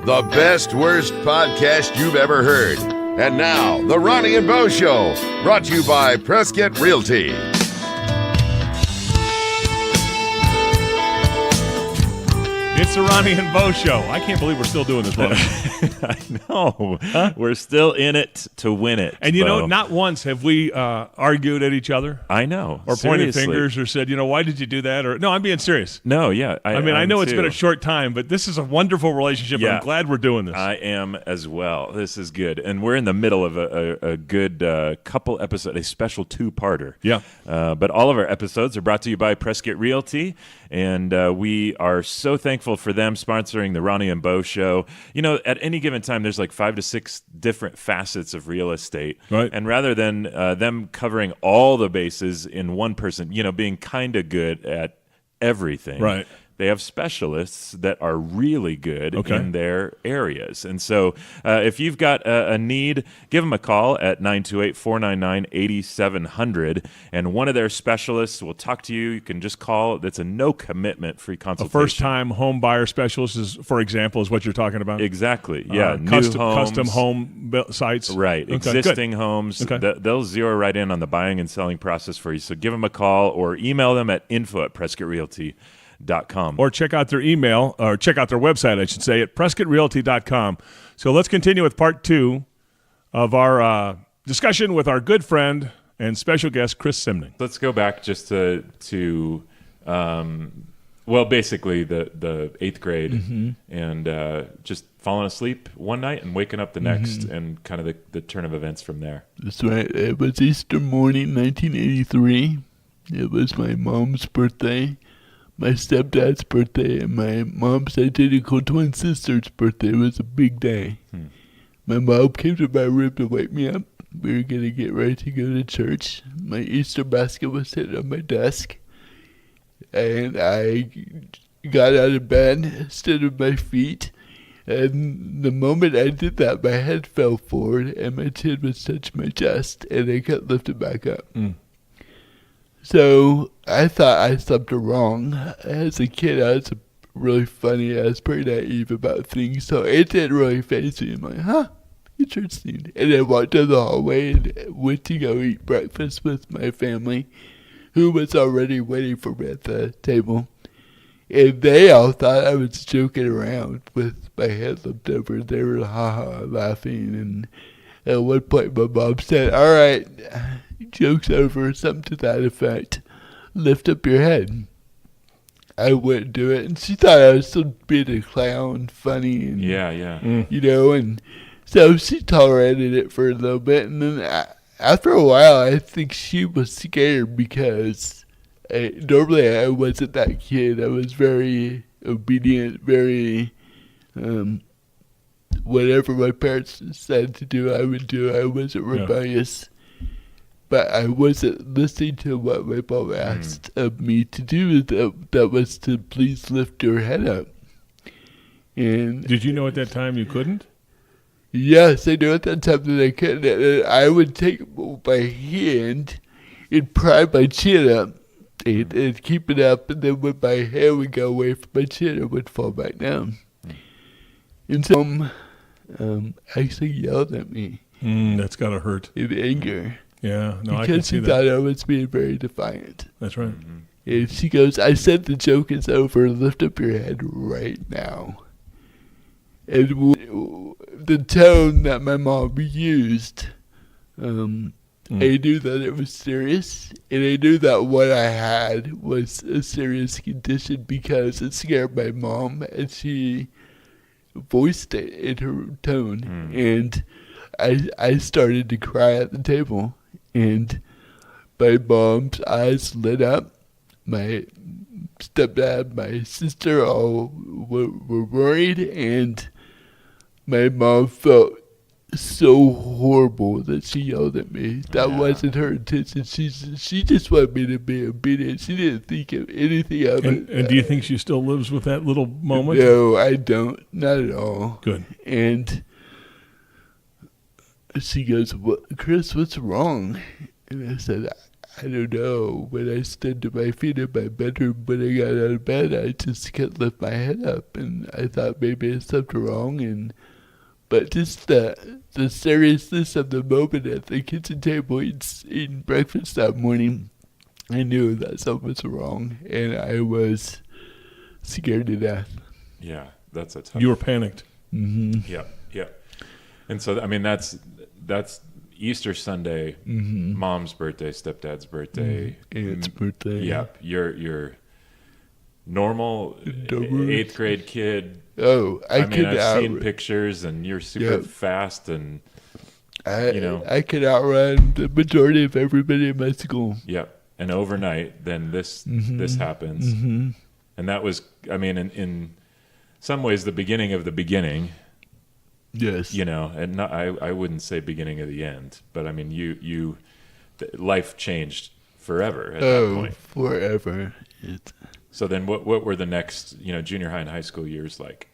the best, worst podcast you've ever heard. And now, The Ronnie and Bo Show, brought to you by Prescott Realty. It's the Ronnie and Bo Show. I can't believe we're still doing this, Bo. I know. Huh? We're still in it to win it. And you Bo. know, not once have we argued at each other. I know. Or pointed fingers or said, why did you do that? Or no, I'm being serious. No, yeah. I know it's been a short time, but this is a wonderful relationship, and I'm glad we're doing this. I am as well. This is good. And we're in the middle of a good couple episodes, a special two-parter. Yeah. But all of our episodes are brought to you by Prescott Realty, and we are so thankful for them sponsoring the Ronnie and Bo Show. At any given time, there's like 5 to 6 different facets of real estate. Right. And rather than them covering all the bases in one person, being kind of good at everything. Right. They have specialists that are really good in their areas. And so if you've got a need, give them a call at 928-499-8700. And one of their specialists will talk to you. You can just call. It's a no-commitment free consultation. A first-time home buyer specialist, for example, is what you're talking about? Exactly. Yeah. Custom home sites? Right. Okay, existing homes. Okay. They'll zero right in on the buying and selling process for you. So give them a call or email them at info@PrescottRealty.com. Or check out their email, or check out their website, I should say, at PrescottRealty.com. So let's continue with part 2 of our discussion with our good friend and special guest, Chris Simning. Let's go back just to basically the 8th grade and just falling asleep one night and waking up the next and kind of the turn of events from there. That's right. It was Easter morning, 1983. It was my mom's birthday, my stepdad's birthday, and my mom's identical twin sister's birthday. It was a big day. My mom came to my room to wake me up. We were going to get ready to go to church. My Easter basket was sitting on my desk, and I got out of bed, stood on my feet, and the moment I did that, my head fell forward, and my chin was touching my chest, and I got lifted back up. So I thought I slept wrong. As a kid, I was really funny. I was pretty naive about things, so it didn't really faze me. I'm like, interesting. And I walked down the hallway and went to go eat breakfast with my family, who was already waiting for me at the table. And they all thought I was joking around with my head looked over. They were laughing. And at one point, my mom said, "All right, joke's over," something to that effect. "Lift up your head." I wouldn't do it, and she thought I was still being a clown, funny, and and so she tolerated it for a little bit, and then after a while, I think she was scared because normally I wasn't that kid. I was very obedient, very whatever my parents said to do, I would do. I wasn't rebellious. But I wasn't listening to what my mom asked of me to do. That was to please lift your head up. And did you know at that time you couldn't? Yes, I knew at that time that I couldn't. And I would take my hand and pry my chin up and keep it up. And then when my hand would go away from my chin, it would fall back down. And so actually yelled at me. That's got to hurt. In anger. Yeah, no, I can see that. Because she thought I was being very defiant. That's right. And she goes, "I said the joke is over. Lift up your head right now." And the tone that my mom used, I knew that it was serious. And I knew that what I had was a serious condition because it scared my mom. And she voiced it in her tone. And I started to cry at the table. And my mom's eyes lit up. My stepdad, my sister all were worried. And my mom felt so horrible that she yelled at me. That wasn't her intention. She just wanted me to be obedient. She didn't think of anything of it. And do you think she still lives with that little moment? No, I don't. Not at all. Good. And she goes, "Chris, what's wrong?" And I said, I don't know. When I stood to my feet in my bedroom, when I got out of bed, I just couldn't lift my head up, and I thought maybe I slept wrong. But just the seriousness of the moment at the kitchen table eating breakfast that morning, I knew that something was wrong, and I was scared to death. Yeah, that's a tough. You were panicked. Mm-hmm. Yeah. And so, I mean, that's Easter Sunday, mom's birthday, stepdad's birthday, Aunt's birthday. Yep, your normal 8th grade kid. Oh, I've seen pictures, and you're super fast, and I could outrun the majority of everybody in my school. Yep, and overnight, then this happens, and that was, I mean, in some ways, the beginning of the beginning. Yes. And I wouldn't say beginning of the end, but I mean, life changed forever at that point. Forever. So then what were the next, junior high and high school years like?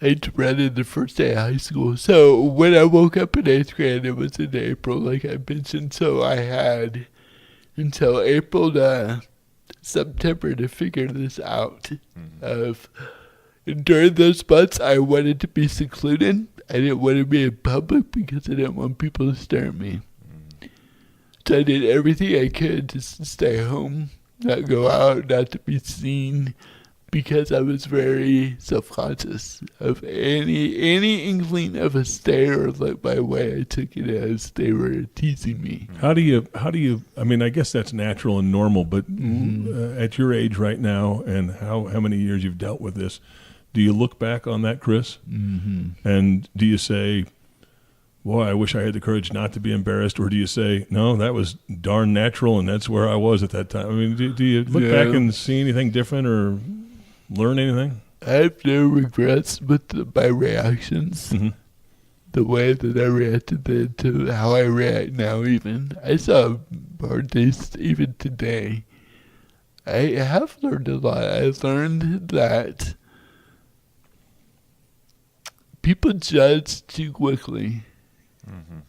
I dreaded the first day of high school. So when I woke up in 8th grade, it was in April, like I mentioned. So I had until April to September to figure this out. During those months, I wanted to be secluded. I didn't want to be in public because I didn't want people to stare at me. So I did everything I could just to stay home, not go out, not to be seen, because I was very self-conscious of any inkling of a stare or look my way. I took it as they were teasing me. How do you, I mean, I guess that's natural and normal, but at your age right now and how many years you've dealt with this, do you look back on that, Chris? Mm-hmm. And do you say, boy, I wish I had the courage not to be embarrassed? Or do you say, no, that was darn natural and that's where I was at that time? I mean, do you look back and see anything different or learn anything? I have no regrets with my reactions. Mm-hmm. The way that I reacted then to how I react now even. I saw hard days even today. I have learned a lot. I learned that people judge too quickly. Mm-hmm.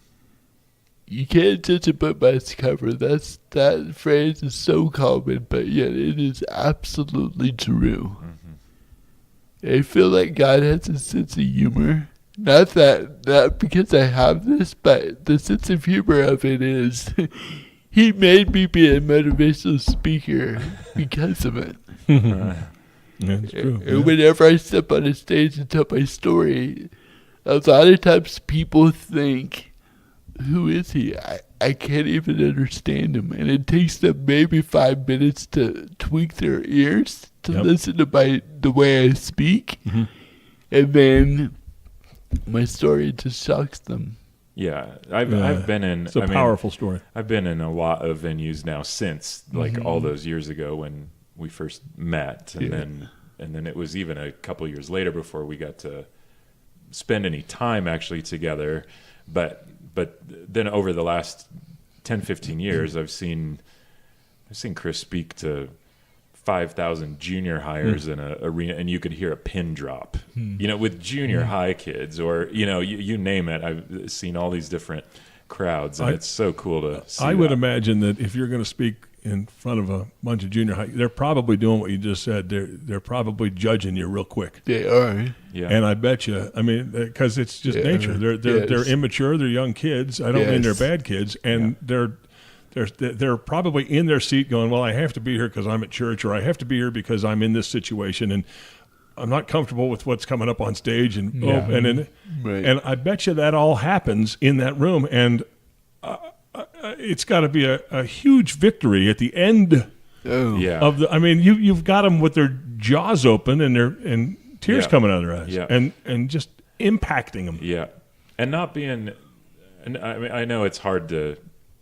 You can't judge a book by its cover. That phrase is so common, but yet it is absolutely true. Mm-hmm. I feel like God has a sense of humor. Not because I have this, but the sense of humor of it is He made me be a motivational speaker because of it. That's true. And whenever I step on a stage and tell my story, a lot of times people think, who is he? I can't even understand him. And it takes them maybe 5 minutes to tweak their ears to listen to the way I speak. Mm-hmm. And then my story just shocks them. Yeah, I've been in. It's a powerful story. I've been in a lot of venues now since all those years ago when we first met, and then it was even a couple years later before we got to spend any time actually together. But then over the last 10, 15 years, I've seen Chris speak to 5,000 junior hires in an arena, and you could hear a pin drop, with junior high kids, or you name it. I've seen all these different crowds, and it's so cool to see. I would imagine that if you're going to speak in front of a bunch of junior high, they're probably doing what you just said. They're probably judging you real quick. They are. Yeah. And I bet you, I mean, because it's just nature. They're immature. They're young kids. I don't mean they're bad kids, and they're probably in their seat going, well, I have to be here because I'm at church, or I have to be here because I'm in this situation, and I'm not comfortable with what's coming up on stage, and and I bet you that all happens in that room, and it's got to be a huge victory at the end of the. I mean, you've got them with their jaws open and tears coming out of their eyes, and just impacting them. Yeah, and not being. And I mean, I know it's hard to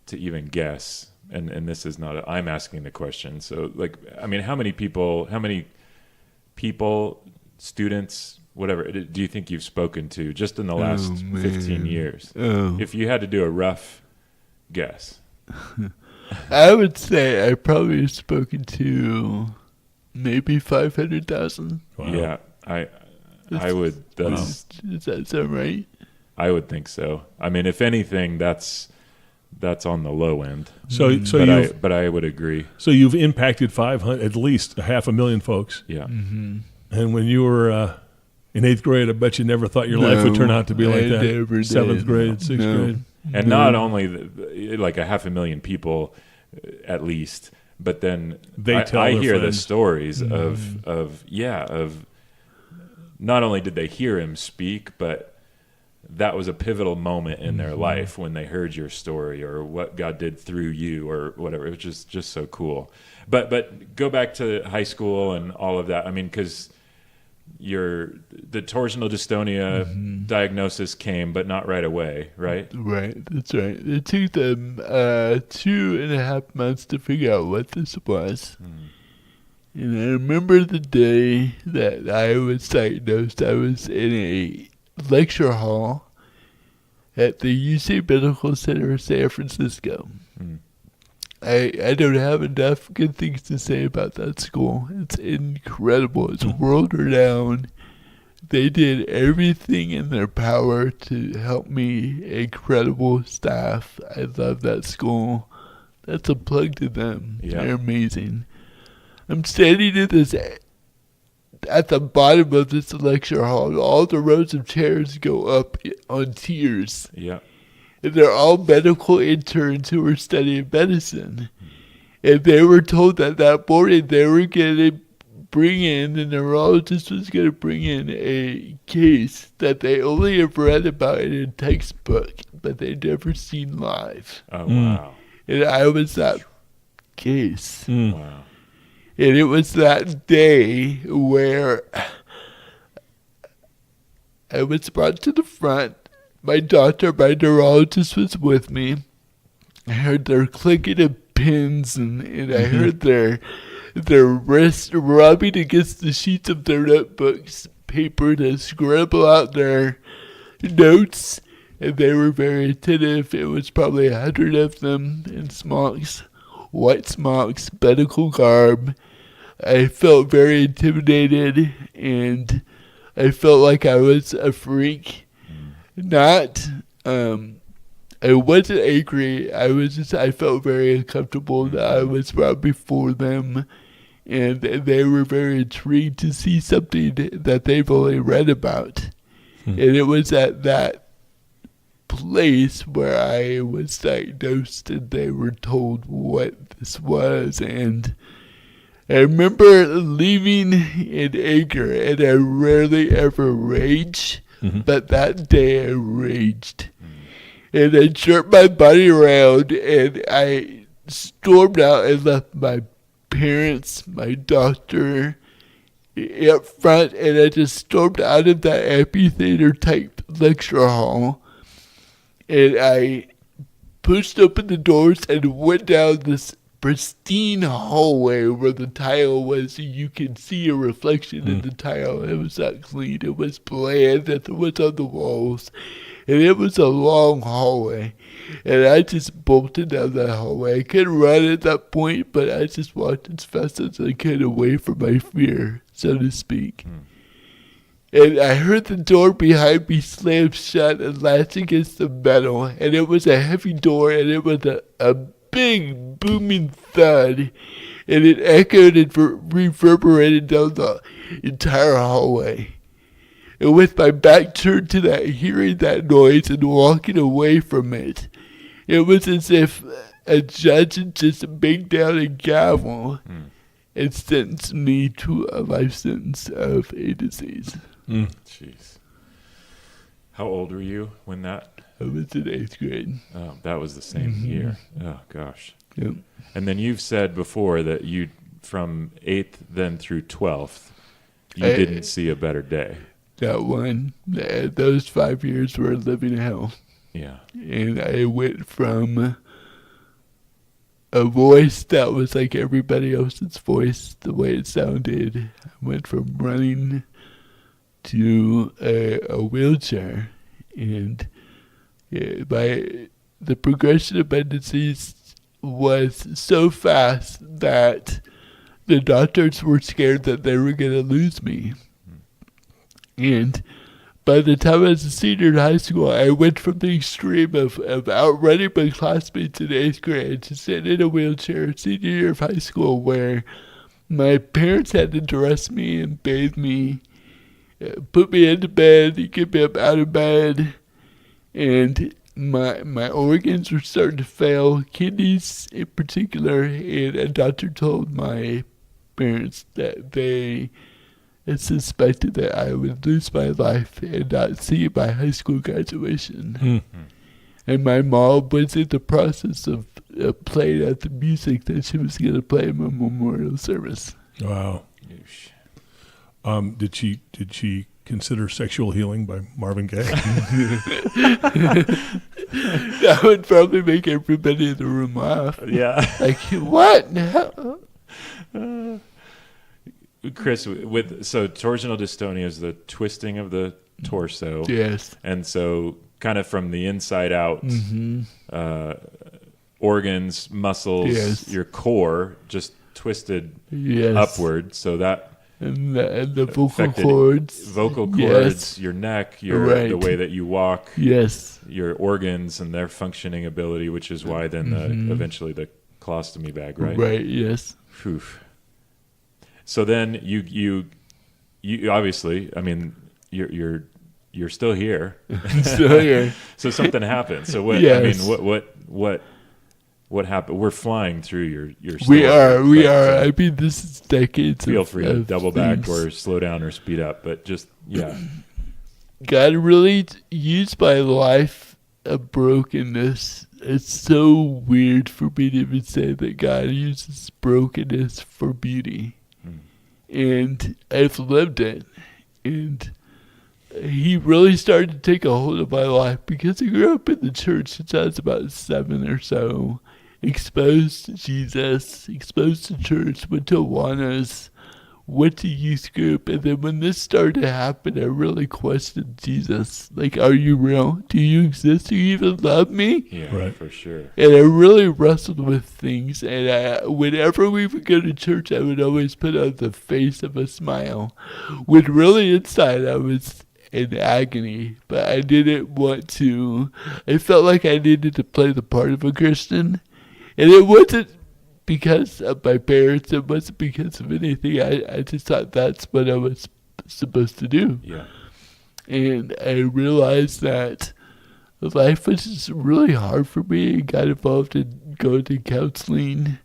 even guess, and this is not. I'm asking the question. So, like, I mean, how many people, students, whatever, do you think you've spoken to just in the last 15 years? If you had to do a rough guess. I would say I probably have spoken to maybe 500,000. Wow. Yeah, I would. Does that sound right? I would think so. I mean, if anything, that's that's on the low end. But I would agree. So you've impacted 500, at least 500,000 folks. Yeah. Mm-hmm. And when you were in 8th grade, I bet you never thought your life would turn out to be like that. Never did. 7th grade, 6th grade. And not only like 500,000 people at least, but then I hear the stories of not only did they hear him speak, but that was a pivotal moment in their life when they heard your story or what God did through you or whatever. It was just so cool. But go back to high school and all of that. I mean, because the torsional dystonia diagnosis came, but not right away, right? Right, that's right. It took them 2.5 months to figure out what this was. And I remember the day that I was diagnosed. I was in a lecture hall at the UC Medical Center in San Francisco. I don't have enough good things to say about that school. It's incredible. It's world renowned. They did everything in their power to help me. Incredible staff. I love that school. That's a plug to them. Yeah. They're amazing. I'm standing at the bottom of this lecture hall. All the rows of chairs go up on tiers. Yeah. And they're all medical interns who were studying medicine. And they were told that morning they were going to bring in, the neurologist was going to bring in a case that they only have read about in a textbook, but they'd never seen live. Oh, wow. And I was that case. Wow. And it was that day where I was brought to the front. My doctor, my neurologist, was with me. I heard their clicking of pins, and I heard their wrists rubbing against the sheets of their notebooks, paper to scribble out their notes. And they were very attentive. It was probably 100 of them in smocks, white smocks, medical garb. I felt very intimidated, and I felt like I was a freak. I wasn't angry. I felt very uncomfortable that I was brought before them, and they were very intrigued to see something that they've only read about. And it was at that place where I was diagnosed and they were told what this was. And I remember leaving in anger, and I rarely ever rage, but that day I raged. And I jerked my body around, and I stormed out and left my parents, my doctor up front, and I just stormed out of that amphitheater-type lecture hall. And I pushed open the doors and went down this pristine hallway where the tile was. You can see a reflection in the tile. It was not clean. It was bland. It was on the walls. And it was a long hallway. And I just bolted down that hallway. I couldn't run at that point, but I just walked as fast as I could away from my fear, so to speak. And I heard the door behind me slam shut and latch against the metal. And it was a heavy door, and it was a big booming thud. And it echoed and reverberated down the entire hallway. And with my back turned to that, hearing that noise and walking away from it, it was as if a judge had just banged down a gavel and sentenced me to a life sentence of a disease. Jeez. How old were you when that? I was in 8th grade. Oh, that was the same year. Oh, gosh. Yep. And then you've said before that you, from 8th then through 12th, you didn't see a better day. That one, those 5 years were living hell. Yeah. And I went from a voice that was like everybody else's voice, the way it sounded. I went from running to a wheelchair. And the progression of my disease was so fast that the doctors were scared that they were going to lose me. And by the time I was a senior in high school, I went from the extreme of outrunning my classmates in 8th grade to sitting in a wheelchair senior year of high school, where my parents had to dress me and bathe me, put me into bed, get me up out of bed, and my organs were starting to fail, kidneys in particular, and a doctor told my parents that they suspected that I would lose my life and not see my high school graduation. Mm-hmm. And my mom was in the process of playing out the music that she was going to play in my memorial service. Wow. Did she consider Sexual Healing by Marvin Gaye? That would probably make everybody in the room laugh. Yeah. Like, what? No. Chris, so torsional dystonia is the twisting of the torso. Yes. And so kind of from the inside out, organs, muscles, Yes. your core just twisted Yes. upward. So that And the vocal affected cords. vocal cords, Yes. your neck, the Right. way that you walk, Yes. your organs and their functioning ability, which is why then eventually the colostomy bag, right? Right, yes. Whew. So then you obviously, I mean, you're still here. So here. So something happened. So what? Yes. I mean, what happened? We're flying through your story. We are. But, I mean, this is decades feel of free to of double back things. or slow down or speed up, but just God really used my life of brokenness. It's so weird for me to even say that God uses brokenness for beauty. And I've lived it. And he really started to take a hold of my life because I grew up in the church since I was about 7 or so. Exposed to Jesus, exposed to church, went to Awanas, went to youth group, and then when this started to happen, I really questioned Jesus. Like, are you real? Do you exist? Do you even love me? yeah, Right. for sure. And I really wrestled with things, and whenever we would go to church, I would always put on the face of a smile, when really inside I was in agony, but I didn't want to. I felt like I needed to play the part of a Christian, and it wasn't because of my parents, it wasn't because of anything. I just thought that's what I was supposed to do. Yeah. And I realized that life was just really hard for me. I got involved in going to counseling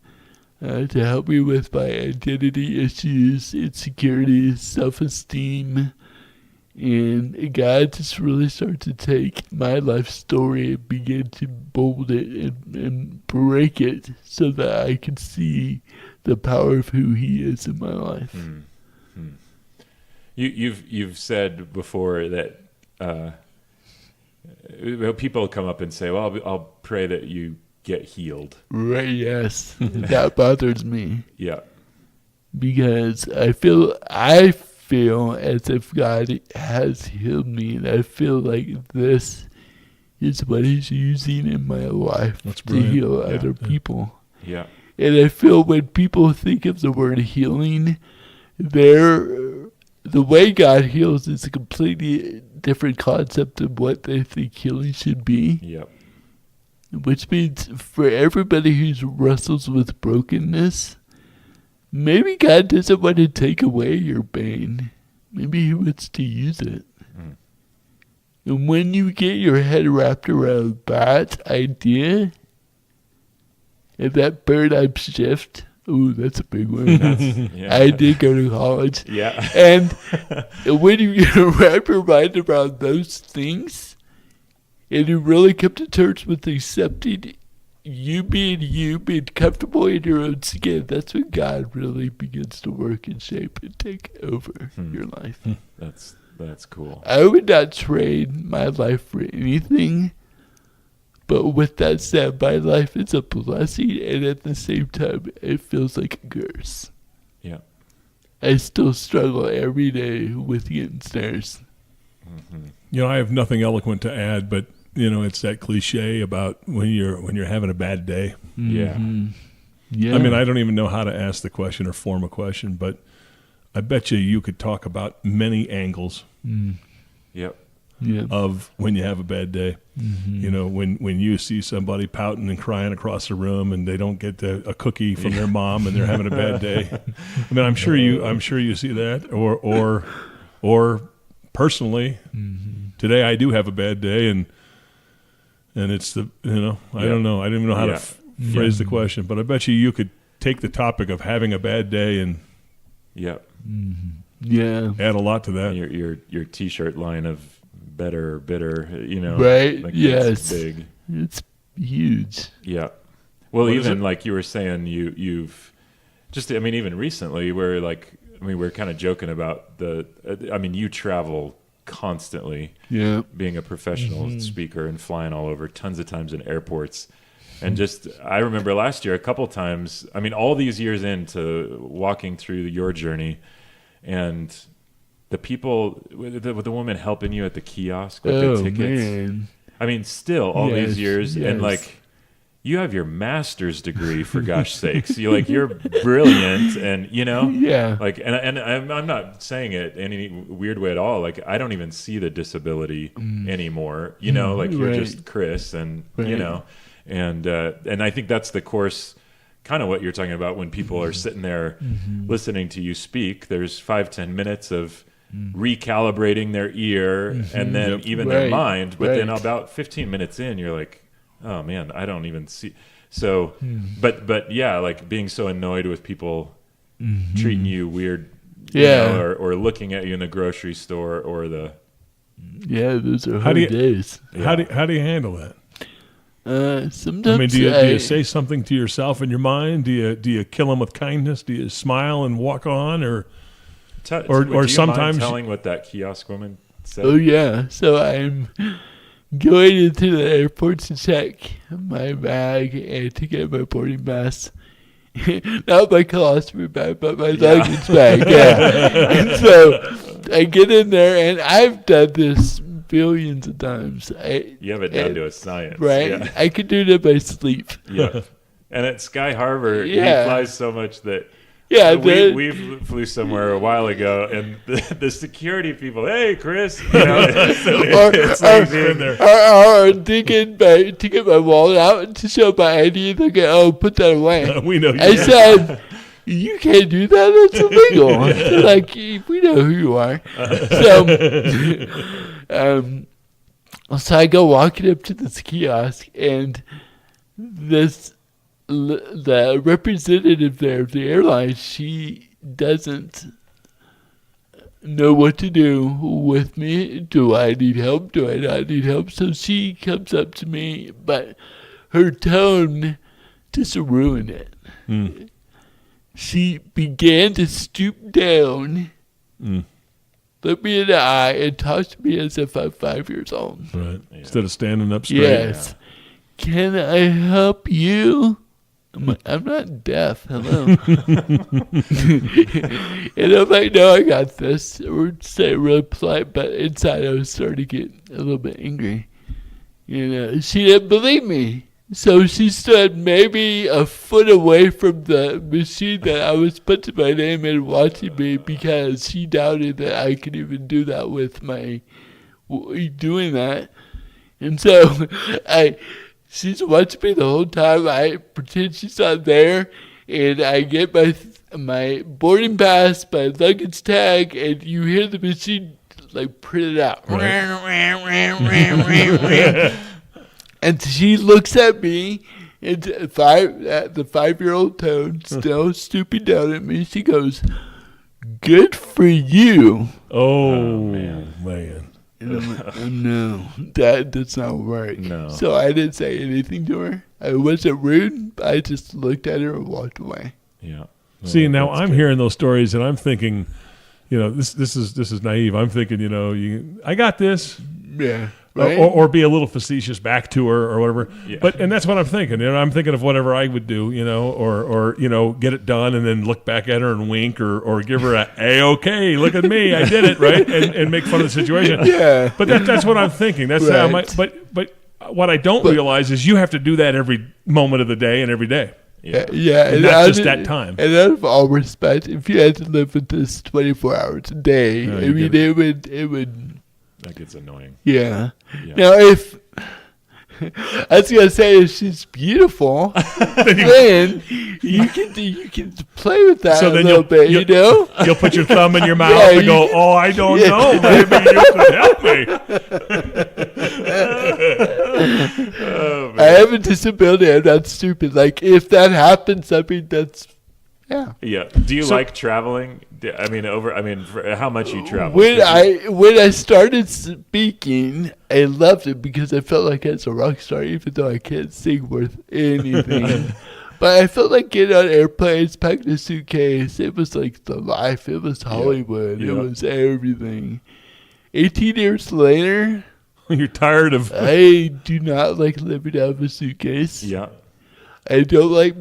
to help me with my identity issues, insecurities, self-esteem. And God just really started to take my life story and begin to mold it and break it so that I could see the power of who He is in my life. You've said before that people come up and say, "Well, I'll pray that you get healed." Right, yes. That bothers me Yeah. because I feel as if God has healed me, and I feel like this is what He's using in my life That's to brilliant. heal Yeah. other people. Yeah. And I feel when people think of the word healing, the way God heals is a completely different concept of what they think healing should be. Yep. Which means for everybody who wrestles with brokenness, maybe God doesn't want to take away your pain. Maybe He wants to use it. And when you get your head wrapped around that idea and that paradigm shift, ooh, that's a big one. Yeah. I did go to college. Yeah. And when you wrap your mind around those things, and you really come to terms with accepting you being comfortable in your own skin, that's when God really begins to work and shape and take over your life. That's cool. I would not trade my life for anything, but with that said, my life is a blessing, and at the same time, it feels like a curse. Yeah. I still struggle every day with getting stairs. You know, I have nothing eloquent to add, but you know, it's that cliche about when you're having a bad day. Yeah. Yeah. I mean, I don't even know how to ask the question or form a question, but I bet you could talk about many angles. Yep. of when you have a bad day. You know, when you see somebody pouting and crying across the room and they don't get a cookie from their mom and they're having a bad day. I mean, I'm sure you see that, or personally, today I do have a bad day, and it's I don't know. I don't even know how to phrase the question, but I bet you could take the topic of having a bad day and add a lot to that. Your T-shirt line of better, bitter, right? Like Yes, big. It's huge. Yeah. Well, What even like you were saying, you've just, I mean, even recently, we're kind of joking about you travel constantly, being a professional speaker and flying all over tons of times in airports. And just, I remember last year a couple times, I mean, all these years into walking through your journey, and the people, with the woman helping you at the kiosk with the tickets. Man. I mean, still all these years, and like, you have your master's degree, for gosh sakes. You're brilliant, and like, and I'm not saying it in any weird way at all. Like, I don't even see the disability anymore. Like, you're just Chris, and and I think that's the course, kind of what you're talking about when people are sitting there listening to you speak. There's 5-10 minutes of recalibrating their ear and then even their mind, but then about 15 minutes in, you're like, oh man, I don't even see. So, but yeah, like being so annoyed with people treating you weird, or looking at you in the grocery store or the. Yeah, those are hard days. How do you handle that? Sometimes I mean, do you say something to yourself in your mind? Do you kill them with kindness? Do you smile and walk on, or do you sometimes mind telling what that kiosk woman said? Oh yeah, so I'm going into the airport to check my bag and to get my boarding pass. Not my colostomy bag, but my luggage bag. Yeah. And so I get in there, and I've done this billions of times. You have it down to a science, right? Yeah. I could do it in my sleep. Yeah. And at Sky Harbor, he flies so much that we flew somewhere a while ago, and the security people, hey, Chris, or to get my wallet out to show my ID, they go, oh, put that away. We know you. I said, you can't do that. That's illegal. They're like, we know who you are. So I go walking up to this kiosk, and the representative there of the airline, she doesn't know what to do with me. Do I need help? Do I not need help? So she comes up to me, but her tone just ruined it. She began to stoop down, look me in the eye, and talk to me as if I'm 5 years old. Right. Yeah. Instead of standing up straight. Yes. Yeah. Can I help you? I'm like, I'm not deaf. Hello. And I'm like, no, I got this. We're saying really polite, but inside I was starting to get a little bit angry. She didn't believe me. So she stood maybe a foot away from the machine that I was putting my name in, watching me, because she doubted that I could even do that with my doing that. And so she's watching me the whole time. I pretend she's not there, and I get my boarding pass, my luggage tag, and you hear the machine like print it out. Right. And she looks at me, and the 5-year-old tone, still stooping down at me, she goes, "Good for you." Oh man. And I'm like, oh, no, that does not work. No. So I didn't say anything to her. I wasn't rude. I just looked at her and walked away. Yeah. See, now I'm hearing those stories, and I'm thinking, this is naive. I'm thinking, I got this. Yeah. Right? Or be a little facetious back to her or whatever. Yeah. And that's what I'm thinking. I'm thinking of whatever I would do, or get it done and then look back at her and wink or give her okay, look at me, I did it, right? And make fun of the situation. Yeah. But that's what I'm thinking. That's right. how but what I don't realize is you have to do that every moment of the day and every day. Yeah. And not just that time. And out of all respect, if you had to live with this 24 hours a day, it would That gets annoying. Yeah. Yeah. Now, if I was gonna say if she's beautiful, then you can play with that So a then little bit. You know, You'll put your thumb in your mouth Yeah, and go, you- "Oh, I don't Yeah. know. Maybe you could help me." Oh, I have a disability. I'm not stupid. Like if that happens, I mean that's yeah. Yeah. Do you So- like traveling? For how much you travel? When I started speaking, I loved it because I felt like I was a rock star, even though I can't sing worth anything. But I felt like getting on airplanes, packing a suitcase. It was like the life. It was Hollywood. Yeah. It was everything. 18 years later, You're tired of. I do not like living out of a suitcase. Yeah. I don't like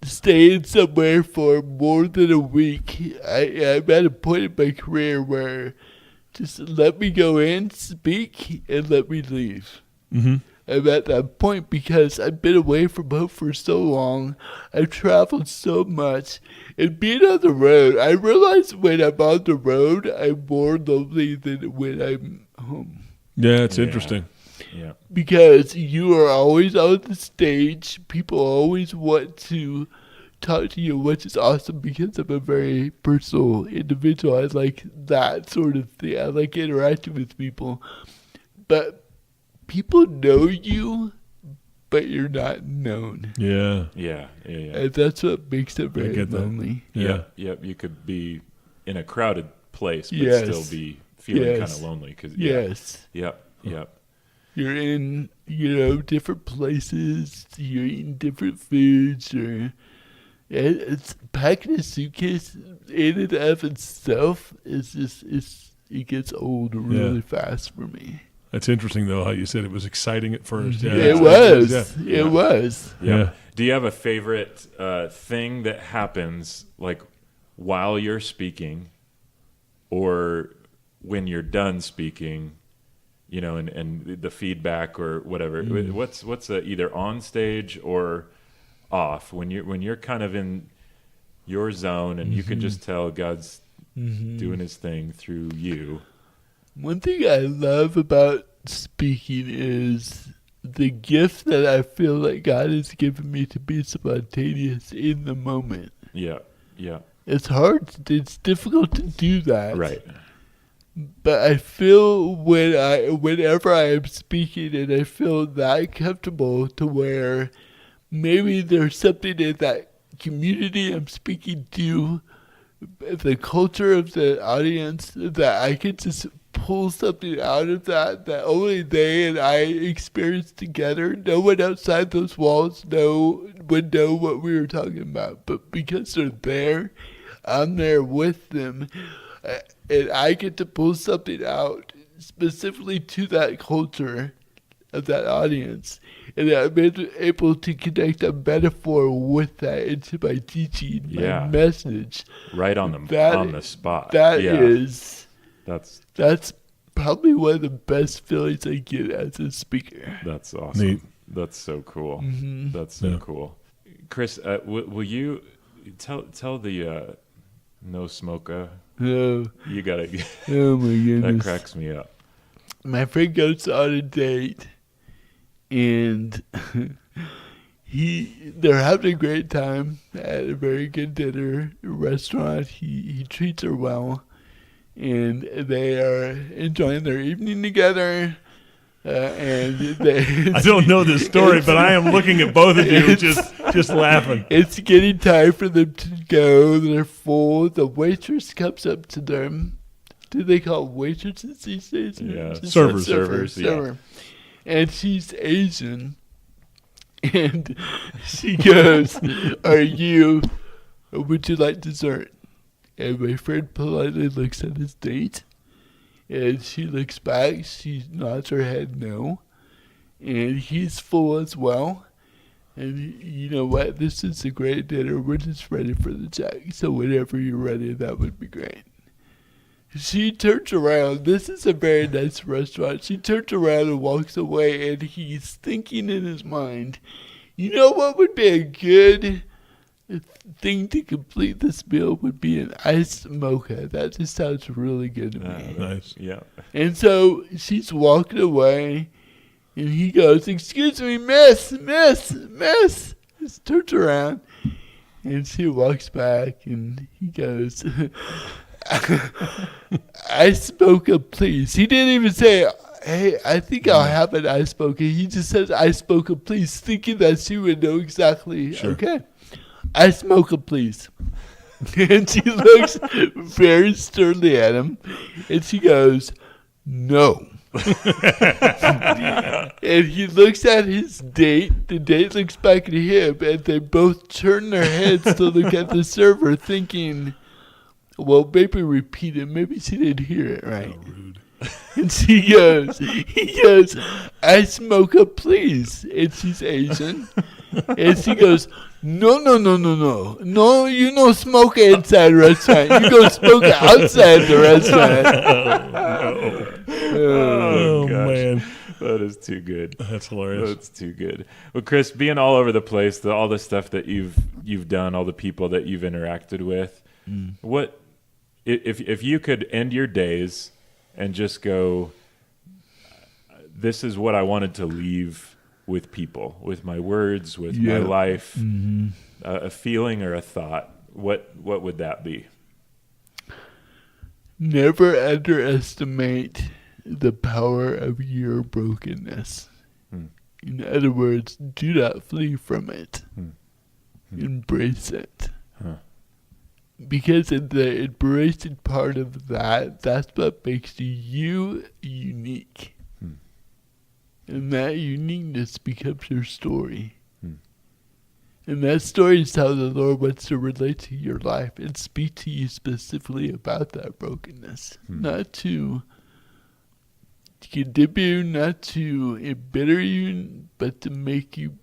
staying somewhere for more than a week. I'm at a point in my career where just let me go in, speak, and let me leave. Mm-hmm. I'm at that point because I've been away from home for so long. I've traveled so much. And being on the road, I realize when I'm on the road, I'm more lonely than when I'm home. Yeah, it's Yeah. interesting. Yeah. Because you are always on the stage. People always want to talk to you, which is awesome because I'm a very personal individual. I like that sort of thing. I like interacting with people. But people know you, but you're not known. Yeah. Yeah. Yeah. Yeah. And that's what makes it very get that. lonely. Yeah. Yep. Yep. You could be in a crowded place, but Yes. still be feeling Yes. kind of lonely. Cause, Yes. Yep. Yep. You're in, different places. You're eating different foods, or it's packing a suitcase in and of itself. It gets old really fast for me. That's interesting, though, how you said it was exciting at first. Yeah, It that's- was. yeah. It was. Yeah. Do you have a favorite thing that happens, like while you're speaking, or when you're done speaking? And the feedback or whatever. What's either on stage or off when you're kind of in your zone and you can just tell God's doing His thing through you. One thing I love about speaking is the gift that I feel like God has given me to be spontaneous in the moment. Yeah. Yeah. It's hard. It's difficult to do that. Right. But I feel whenever I am speaking and I feel that comfortable to where maybe there's something in that community I'm speaking to, the culture of the audience, that I can just pull something out of that only they and I experienced together. No one outside those walls would know what we were talking about. But because they're there, I'm there with them. And I get to pull something out specifically to that culture of that audience. And I'm able to connect a metaphor with that into my teaching, my message. Right on the spot. That's That's probably one of the best feelings I get as a speaker. That's awesome. Neat. That's so cool. Mm-hmm. That's so cool. Chris, will you tell the no smoker? Oh, You got it. oh my goodness. That cracks me up. My friend goes on a date, and they're having a great time at a very good dinner restaurant. He treats her well, and they are enjoying their evening together. And they, I don't know this story, but I am looking at both of you just laughing. it's getting time for them to go. They're full. The waitress comes up to them. Do they call waitresses these days? Yeah. Just Servers. Servers, yeah. server. And she's Asian. And she goes, would you like dessert? And my friend politely looks at his date. And she looks back. She nods her head no. And he's full as well. And you know what? This is a great dinner. We're just ready for the check. So whenever you're ready, that would be great. She turns around. This is a very nice restaurant. She turns around and walks away. And he's thinking in his mind, you know what would be a good thing to complete this meal would be an iced mocha. That just sounds really good to me. Nice. Yeah. And so she's walking away, and he goes, "Excuse me, miss. Just turns around, and she walks back, and he goes, "Ice mocha, please." He didn't even say, "Hey, I think I'll have an ice mocha." He just says, "Ice mocha, please," thinking that she would know exactly. Sure. Okay. "Ice mocha, please." And she looks very sternly at him, and she goes, "No." And he looks at his date. The date looks back at him, and they both turn their heads to look at the server, thinking, well, maybe repeat it. Maybe she didn't hear it right. Oh, rude. And he goes, "Ice mocha, please." And she's Asian. And she goes, No, you no smoke inside restaurant. You go smoke outside the restaurant. Oh, gosh. man. That is too good. That's hilarious. That's too good. Well, Chris, being all over the place, all the stuff that you've done, all the people that you've interacted with, what if you could end your days and just go, this is what I wanted to leave with people, with my words, with my life, a feeling or a thought, what would that be? Never underestimate the power of your brokenness. In other words, do not flee from it. Embrace it. Because in the embracing part of that's what makes you unique. And that uniqueness becomes your story. And that story is how the Lord wants to relate to your life and speak to you specifically about that brokenness. Not to condemn you, not to embitter you, but to make you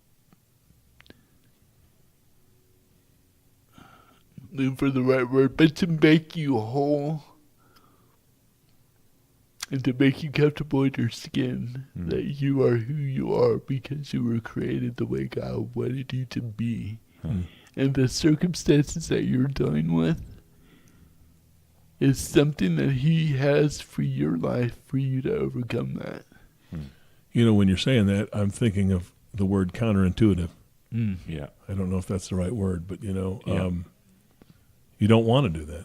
live for the right word, but to make you whole. And to make you comfortable in your skin, that you are who you are because you were created the way God wanted you to be. And the circumstances that you're dealing with is something that He has for your life, for you to overcome that. You know, when you're saying that, I'm thinking of the word counterintuitive. Yeah. I don't know if that's the right word, but, you know, you don't want to do that.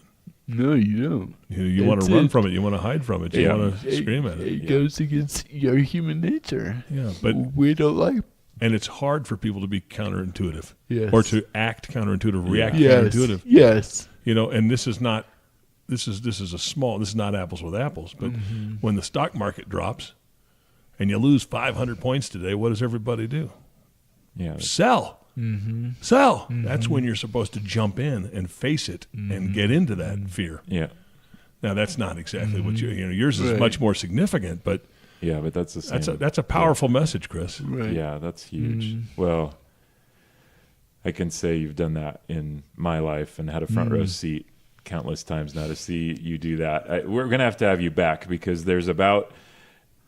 No, you don't. You want to run from it. You want to hide from it. You want to scream at it. It goes against your human nature. Yeah, but we don't like. And it's hard for people to be counterintuitive, Yes. or to act counterintuitive, react Yes. counterintuitive. Yes. You know, and this is not. This is not apples with apples. But when the stock market drops, and you lose 500 points today, what does everybody do? Yeah. Sell. Sell. That's when you're supposed to jump in and face it and get into that fear. Yeah. Now that's not exactly what you know. Yours is Right. much more significant, but Yeah, but that's the same. that's a powerful message, Chris. Right. Yeah, that's huge. Well, I can say you've done that in my life and had a front row seat countless times now to see you do that. We're going to have you back because there's about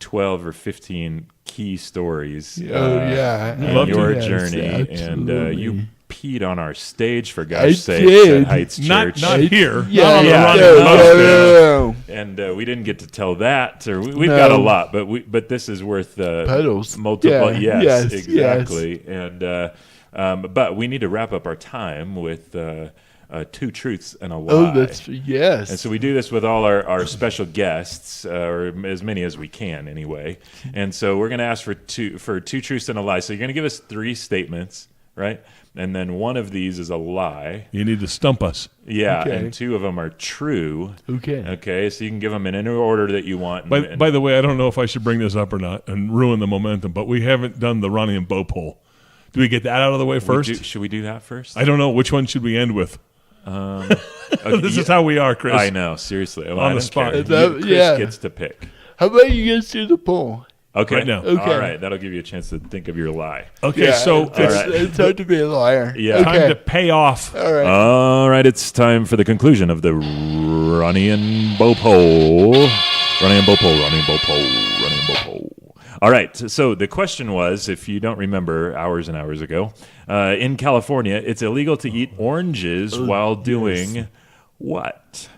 12 or 15 key stories in Love your to. journey. Yes, and you peed on our stage, for I gosh sake, did. at Heights Not Church. here. Yeah, Not on the yeah, Ronnie no, and Bo no. And we didn't get to tell that. Or we've No. got a lot, but this is worth Pedals. multiple. Yeah, Yes, yes, exactly. And but we need to wrap up our time with 2 truths and a lie. Oh, that's yes. And so we do this with all our special guests, or as many as we can anyway. And so we're going to ask for two truths and a lie. So you're going to give us 3 statements, right? And then one of these is a lie. You need to stump us. Yeah, Okay. and 2 of them are true. Okay. Okay, so you can give them in any order that you want. By the way, I don't know if I should bring this up or not and ruin the momentum, but we haven't done the Ronnie and Bo poll. Do we get that out of the way first? Should we do that first? I don't know. Which one should we end with? Okay, This is how we are, Chris. I know, seriously. Well, On I the don't spot. care. Chris Yeah. gets to pick. How about you guys do the poll? Okay. Right now. Okay. All right, that'll give you a chance to think of your lie. Okay, Yeah, so it's, it's right. it's hard to be a liar. Yeah. time Okay. to pay off. All right. All right, it's time for the conclusion of the Ronnie and Bo poll. Ronnie and Bo poll, Ronnie and Bo poll, Ronnie and Bo poll. All right. So the question was, if you don't remember hours and hours ago, in California, it's illegal to eat oranges while doing what?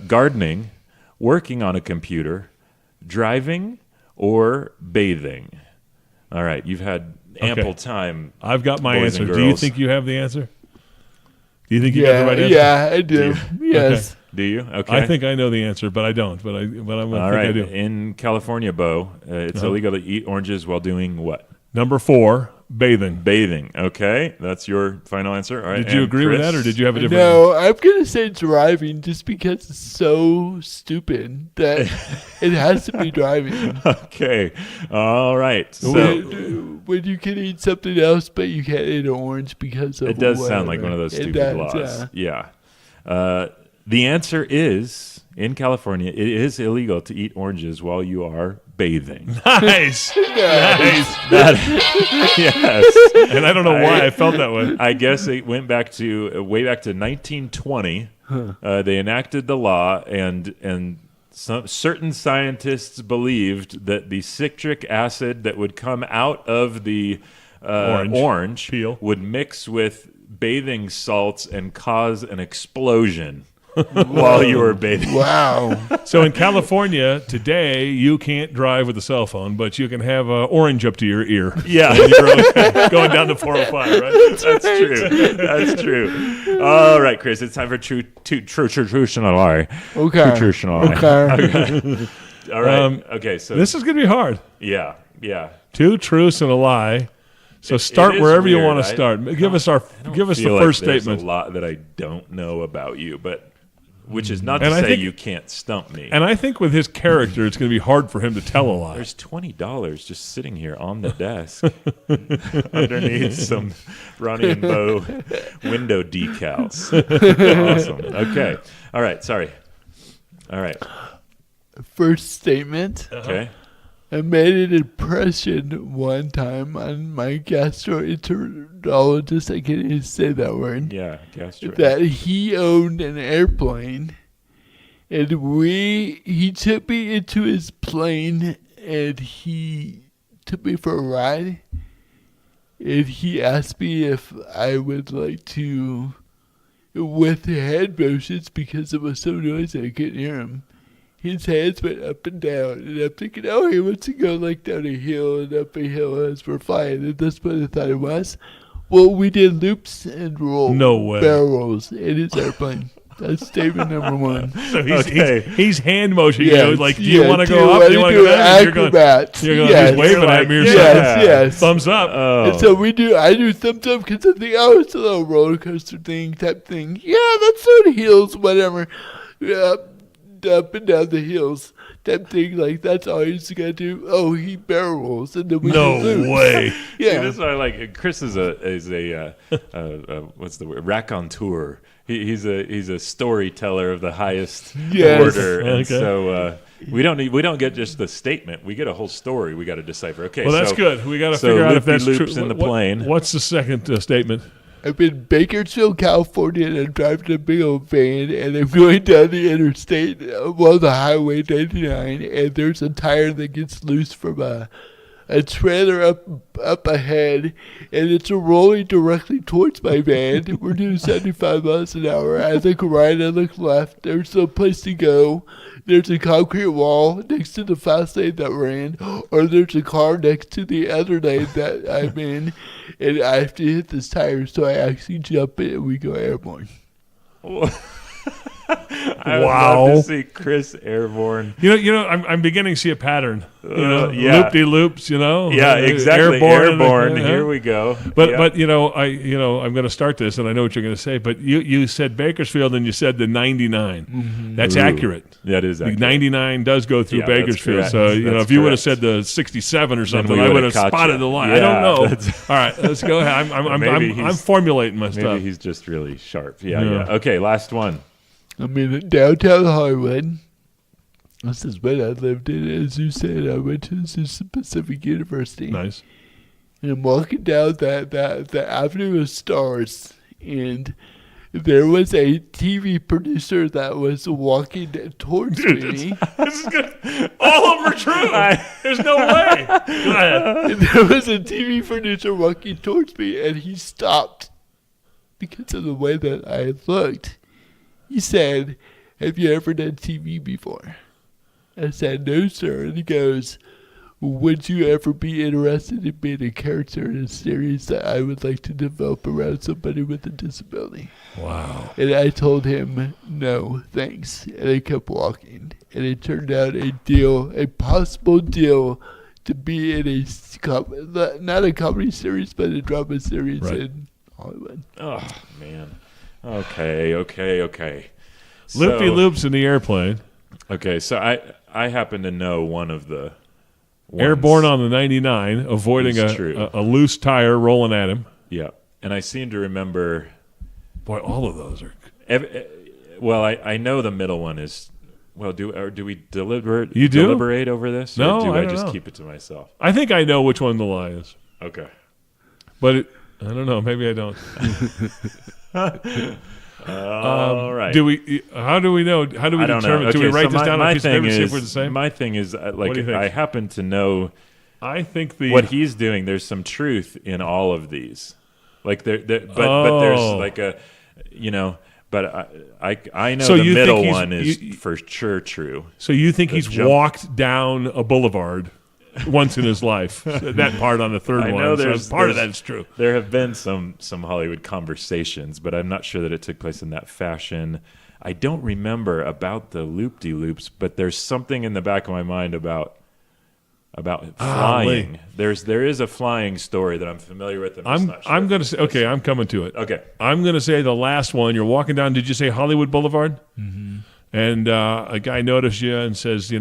Gardening, working on a computer, driving, or bathing. All right. You've had ample time. I've got my boys answer. and Do you girls. think you have the answer? Do you think you got the right answer? Yeah, I do. Yes. Do you? Okay. I think I know the answer, but I don't. But I'm going to think All right. I do. In California, Bo, it's illegal to eat oranges while doing what? Number 4, bathing. Bathing. Okay. That's your final answer. All right. Did you And agree with Chris? that, or did you have a different No, I'm going to say driving just because it's so stupid that it has to be driving. Okay. All right. So When you can eat something else, but you can't eat an orange because of it does sound whatever. like one of those It stupid does, laws. Yeah. The answer is, in California, it is illegal to eat oranges while you are bathing. Nice. Nice. Yes. And I don't know why I felt that way. I guess it went back to way back to 1920. They enacted the law, and certain scientists believed that the citric acid that would come out of the orange peel would mix with bathing salts and cause an explosion while you were bathing. Wow. So in California today, you can't drive with a cell phone, but you can have an orange up to your ear. Yeah. And you're okay going down to 405, right? That's true. That's true. All right, Chris, it's time for Torsional lie. Okay. Torsional lie. Okay. All right. Okay, so This is going to be hard. yeah. 2 truths and a lie. So start is wherever you weird. want to start. Give us the Feel first like there's statement. a lot that I don't know about you, but which is not And to I say think- you can't stump me. And I think with his character, it's going to be hard for him to tell a lie. There's $20 just sitting here on the desk underneath some Ronnie and Bo window decals. Awesome. Okay. All right. Sorry. All right. First statement. Okay. I made an impression one time on my gastroenterologist. I can't even say that word. Yeah. Gastro. That he owned an airplane, and he took me into his plane, and he took me for a ride, and he asked me if I would like to, with the head motions, because it was so noisy I couldn't hear him. His hands went up and down, and I'm thinking, oh, he wants to go like down a hill and up a hill as we're flying, and that's what I thought it was. Well, we did loops and No way. barrel rolls in his airplane. That's statement number 1. So Okay. he's hand motioning. You know, like, do you yeah, want to do go up? Do you want to go down? You're going, acrobats? he's Yes. waving at me or something. Yes. Thumbs up. Oh. And so I do thumbs up because I think, oh, it's a little roller coaster thing type thing. Yeah, that's on hills, whatever. Yeah, up and down the hills type thing. Like, that's all he's got to do. Oh, he barrel rolls. And then we No do loops. way. See, Yeah. this is what I like. Chris is a what's the word? Raconteur. He's a storyteller of the highest Yes. order, and Okay. so we don't get just the statement. We get a whole story. We got to decipher. Okay, Well, that's so, good. We got to so figure out if Loopy that's Loops true. in the plane. What's the second statement? I'm in Bakersfield, California, and I'm driving a big old van, and I'm going down the interstate, the highway 99, and there's a tire that gets loose from a trailer up ahead, and it's rolling directly towards my van. We're doing 75 miles an hour. I look right, I look left. There's no place to go. There's a concrete wall next to the fast lane that we're in, or there's a car next to the other lane that I'm in, and I have to hit this tire, so I actually jump in and we go airborne. I would love to see Chris airborne. You know, I'm beginning to see a pattern. Yeah. Loopy loops. You know. Yeah, exactly. Airborne. Yeah. Here we go. But Yeah. but I'm going to start this, and I know what you're going to say. But you said Bakersfield, and you said the 99. Mm-hmm. That's Ooh. accurate. That is The accurate. 99 does go through Yeah, that's Bakersfield. correct. So That's if you would have correct. said the 67 or something, we I would would've have caught spotted you. the line. Yeah, I don't know. that's- All right, let's go ahead. Maybe I'm he's- formulating my Maybe stuff. he's just really sharp. Yeah. Yeah. Okay, last one. I'm in downtown Hollywood. This is what I lived in. As you said, I went to Pacific University. Nice. And I'm walking down that Avenue of Stars, and there was a TV producer that was walking towards me. This is good. All of them are true. There's no way. Go ahead. There was a TV producer walking towards me, and he stopped because of the way that I looked. He said, "Have you ever done TV before?" I said, "No, sir." And he goes, "Would you ever be interested in being a character in a series that I would like to develop around somebody with a disability?" Wow. And I told him, "No, thanks." And I kept walking. And it turned out a possible deal to be in not a comedy series, but a drama series in Hollywood. Oh, man. Okay. Loopy Loops in the airplane. Okay, so I happen to know one of the ones. Airborne on the 99, avoiding a loose tire rolling at him. Yeah, and I seem to remember. Boy, all of those are. Well, I know the middle one is. Well, do we deliberate? You do? Deliberate over this? No, or do I I don't just know. keep it to myself? I think I know which one the lie is, Okay. but I don't know. Maybe I don't. All right. Do we? How do we know? How do we I don't determine? know. Do we Okay, write so this down on a piece of paper to see if we're the is same? my thing is What do you think? I happen to know I think what he's doing. There's some truth in all of these. Like but there's like a, but I know So the you think middle one is you- for sure true. So you think he's jump. walked down a boulevard once in his life? That part on the third I one. know So part of that is true. There have been some Hollywood conversations, but I'm not sure that it took place in that fashion. I don't remember about the loop-de-loops, but there's something in the back of my mind about flying. There is a flying story that I'm familiar with. I'm not sure. I'm going to say, okay, I'm coming to it. Okay. I'm going to say the last one. You're walking down, did you say Hollywood Boulevard? Mm-hmm. And a guy noticed you and says, have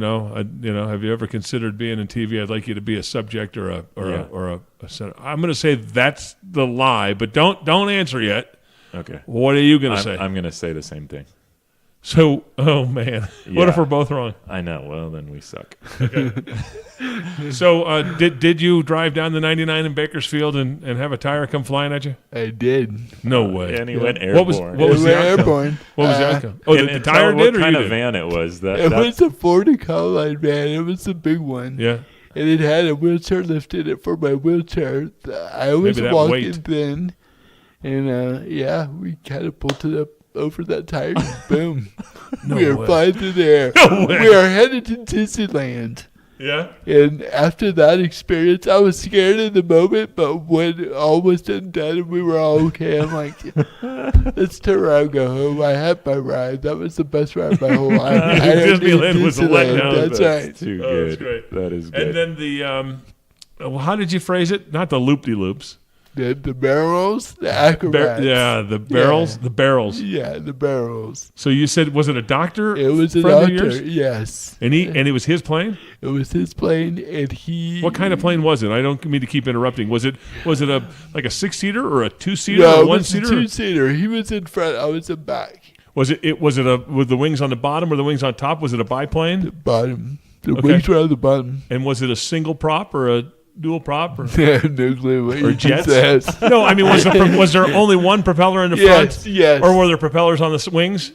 you ever considered being in TV? I'd like you to be a subject or a center. I'm going to say that's the lie, but don't answer yet. Okay. What are you going to say? I'm going to say the same thing. So, oh man, what if we're both wrong? I know. Well, then we suck. So, did you drive down the 99 in Bakersfield and have a tire come flying at you? I did. No way. And he went airborne. What was the outcome? Airborne. What was the outcome? Oh, the And tire tell did, what or kind you of did? van it was? It was a Ford Econoline van. It was a big one. Yeah. And it had a wheelchair lift in it for my wheelchair. I was Maybe that walking weight. then. And, we kind of pulled it up over that tire. And boom. We are way. flying through the air. No way. We are headed to Disneyland. Yeah. And after that experience, I was scared in the moment, but when all was done and done and we were all okay, I'm like, let's turn around and go home. I had my ride. That was the best ride of my whole life. I had to Disneyland was a Disneyland. letdown. That's right. Too Oh, good. that's great. That is good. And then the, how did you phrase it? Not the loop-de-loops. The barrels, the acrobats. The barrels. Yeah. The barrels. Yeah, the barrels. So you said, was it a doctor? It was a friend of doctor, yours? yes. And it was his plane? It was his plane, and he... What kind of plane was it? I don't mean to keep interrupting. Was it like a 6-seater or a 2-seater No, or a it was a 1-seater? 2-seater. He was in front. I was in back. Was it with the wings on the bottom or the wings on top? Was it a biplane? The bottom. The Okay. wings were on the bottom. And was it a single prop or a dual prop? Or Yeah, no clue what Or you jets? says. no, I mean, was there only one propeller in the front? Yes. Or were there propellers on the wings?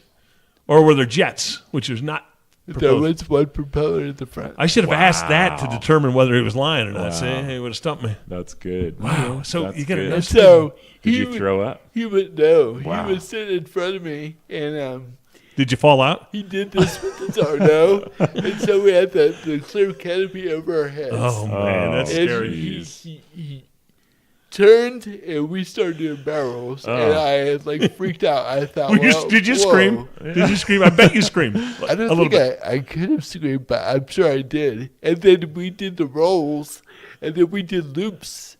Or were there jets, which is not There proposed? was one propeller in the front. I should have asked that to Wow. determine whether he was lying or not. Wow. See, it would have stumped me. That's good. Wow. So That's you got good. to So Did he you would- throw up? He would no. Wow. He was sitting in front of me, and Did you fall out? he did this with his arm. No, and so we had the clear canopy over our heads. Oh man, that's and scary. he turned, and we started doing barrels, and I had like freaked out. I thought, Did you whoa. scream? Did you scream? I bet you screamed. I don't a little think bit. I could have screamed, but I'm sure I did. And then we did the rolls, and then we did loops.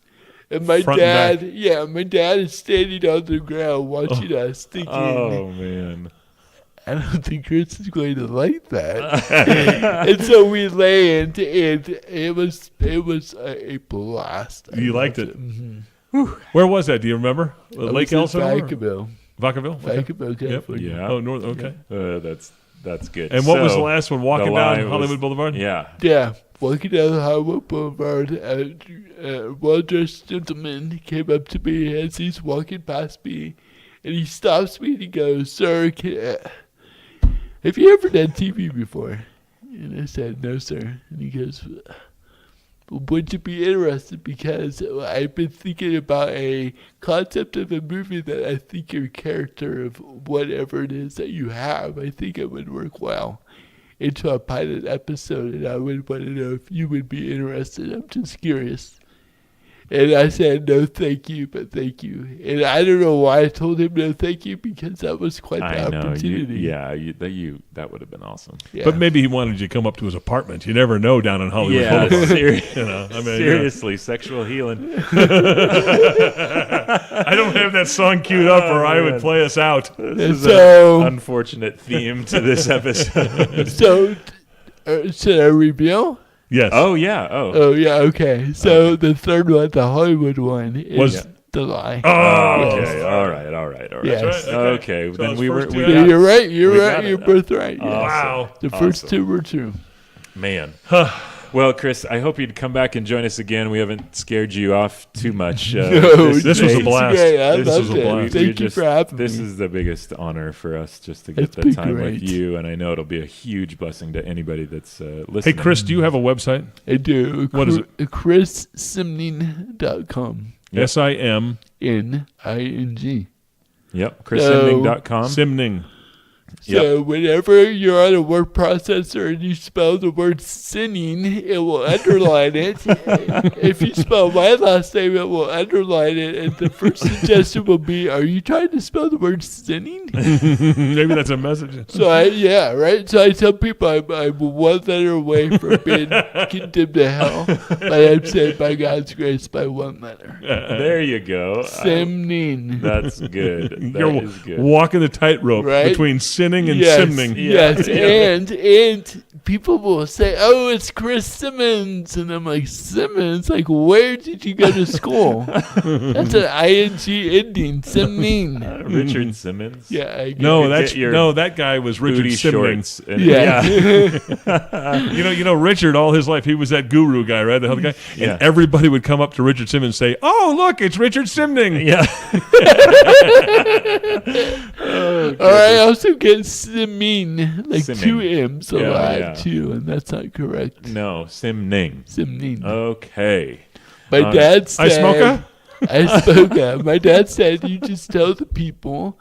And my Front and dad, my dad is standing on the ground watching us, thinking, Oh man. I don't think Chris is going to like that. And so we land, and it was a blast. You liked loved it. Mm-hmm. Where was that? Do you remember? It Lake was in Elsinore? Vacaville. Vacaville? Okay. Vacaville, California. Yeah. Oh, north. Okay. That's good. And what was So, the last one? Walking the lie down was- Hollywood Boulevard? Yeah. Yeah, walking down the Hollywood Boulevard, a well-dressed gentleman came up to me as he's walking past me, And he stops me and he goes, "Sir, have you ever done TV before?" And I said, "No, sir." And he goes, "Would you be interested? Because I've been thinking about a concept of a movie that I think your character of whatever it is that you have, I think it would work well into a pilot episode, and I would want to know if you would be interested. I'm just curious." And I said, "No, thank you, but thank you." And I don't know why I told him no, thank you, because that was quite the opportunity. That would have been awesome. Yeah. But maybe he wanted you to come up to his apartment. You never know down in Hollywood. Yeah, Boulevard. Seriously, sexual healing. I don't have that song queued up, or I would play us out. This is an unfortunate theme to this episode. So, should I reveal? Yes. Oh, yeah. Oh, yeah, okay. So the third one, the Hollywood one, is The Lie. Oh, okay. All right. Yes. That's right. Okay. So Then those we were. first We two- got, You're right. You're we right. got You're it. both right. Yes. Wow. The first two were true. Man. Well, Chris, I hope you'd come back and join us again. We haven't scared you off too much. This was a blast. Great. I This loved was a it. blast. Thank you for having This me. is the biggest honor for us just to get It's the been time great. with you, and I know it'll be a huge blessing to anybody that's Hey, listening. Chris, do you have a website? I do. What is it? ChrisSimning.com. Yep. SIM. Ning. Yep, chrissimning.com. Simning. So whenever you're on a word processor and you spell the word sinning, it will underline it. If you spell my last name, it will underline it. And the first suggestion will be, "Are you trying to spell the word sinning?" Maybe that's a message. So right? So I tell people I'm one letter away from being condemned to hell, but I'm saved by God's grace by one letter. There you go. Simning. That's good. That You're is good. walking the tightrope Right? between sinning and Yes, simning. yes, Yeah. and people will say, "Oh, it's Chris Simmons," and I'm like, "Simmons? Like, where did you go to school?" That's an ing ending, Simning. Richard Simmons. Yeah, I get No, it. that's get your that guy was Richard Booty Simning. shorts. And, Yeah. You know, Richard. All his life, he was that guru guy, right? The hell guy. Yeah. And everybody would come up to Richard Simmons and say, "Oh, look, it's Richard Simning." Yeah. Or I also get Simming, like Simming. two M's a Yeah, lot yeah. too, and that's not correct. No, Simning. Simning. Okay. My dad said, I smoke I spoke up. My dad said, "You just tell the people,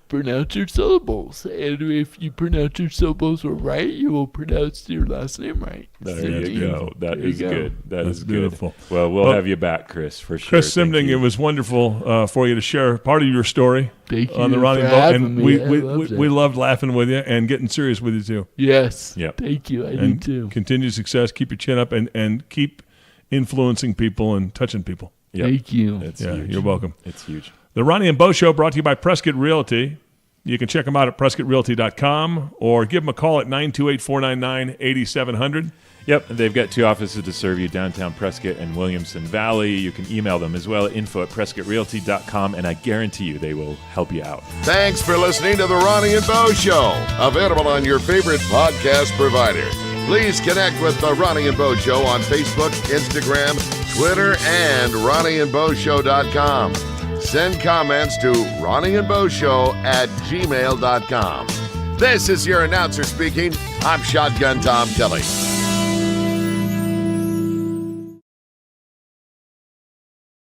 pronounce your syllables. And if you pronounce your syllables right, you will pronounce your last name right." There you go. That There you is go. good. That That's is beautiful. good. Well, we'll Well, have you back, Chris, for sure. Chris Thank Simning, you. it was wonderful for you to share part of your story Thank you on the Ronnie for Boat, having and me. we I loved it. we loved laughing with you and getting serious with you too. Yes. Yep. Thank you. I And do too. continued success. Keep your chin up and keep influencing people and touching people. Yep. Thank you. It's Yeah, huge. you're welcome. It's huge. The Ronnie and Bo Show brought to you by Prescott Realty. You can check them out at PrescottRealty.com or give them a call at 928-499-8700. Yep, they've got 2 offices to serve you, downtown Prescott and Williamson Valley. You can email them as well at info@PrescottRealty.com, and I guarantee you they will help you out. Thanks for listening to The Ronnie and Bo Show, available on your favorite podcast provider. Please connect with The Ronnie and Bo Show on Facebook, Instagram, Twitter, and RonnieandBoShow.com. Send comments to RonnieandBoShow@gmail.com. This is your announcer speaking. I'm Shotgun Tom Kelly.